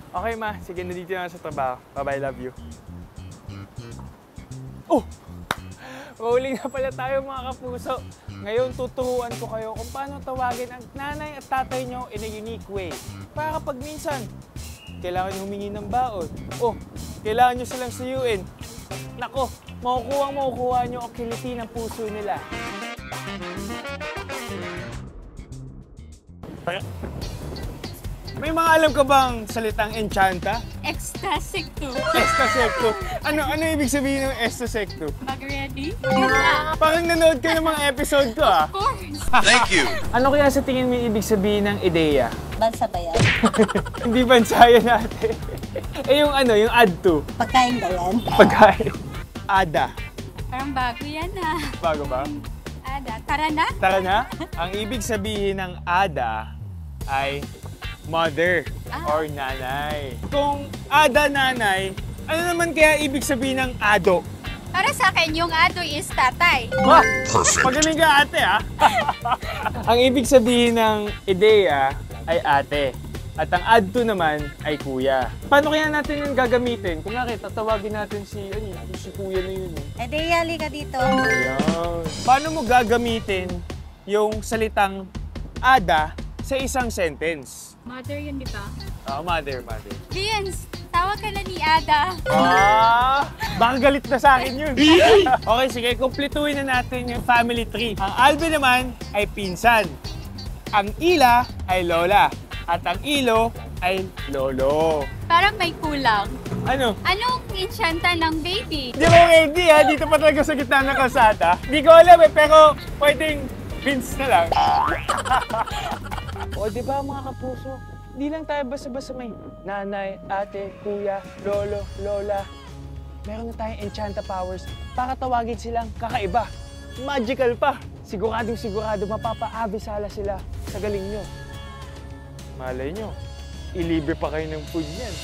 Okay, ma. Sige, nandito na sa trabaho. Bye-bye, love you. Oh! Rolling na pala tayo, mga kapuso. Ngayon, tuturuan ko kayo kung paano tawagin ang nanay at tatay nyo in a unique way. Para kapag minsan, kailangan humingi ng baon. O, kailangan nyo silang suyuin. Nako, makukuha nyo ang kiliti ng puso nila. May mga alam ka bang salitang enchanta? Extasecto. Extasecto. Ano ibig sabihin ng extasecto? Mag-ready? Parang nanood ka ng mga episode ko, ah. Of course. Thank you. Ano kaya sa tingin mo yung ibig sabihin ng ideya? Bansa ba yan? Hindi bansaya natin. Yung yung add to. Pagkain ba yan? Pagkain. Ada. Parang bago yan ah. Bago ba? Ada, tara na. Tara na. Ang ibig sabihin ng ada ay mother or nanay. Kung ada nanay, ano naman kaya ibig sabihin ng ado? Para sa akin, yung ado is tatay. Wah! Magaling ka, ate, ha? Ang ibig sabihin ng ideya ay ate. At ang add to naman ay kuya. Paano kaya natin yung gagamitin? Kung nakita, tatawagin natin si kuya na yun. Yali ka dito. Ayan. Paano mo gagamitin yung salitang ada sa isang sentence? Mother yun, di ba? Mother. Vince, tawag ka na ni Ada. Baka galit na sa akin yun. Okay, sige, kumpletuhin na natin yung family tree. Ang Alvin naman ay pinsan. Ang Ila ay lola. At ang Ilo ay lolo. Parang may kulang. Ano? Anong enchanta ng baby? Di ba ready, ha? Dito pa talaga sa gitna ng kalsada. Di ko alam pero pwedeng Vince na lang. O, di ba mga kapuso? Di lang tayo basta-basta may nanay, ate, kuya, lolo, lola. Meron na tayong enchanta powers para tawagin silang kakaiba. Magical pa. Siguradong mapapa-abisala sila sa galing nyo. Malay nyo, ilibre pa kayo ng food niyan.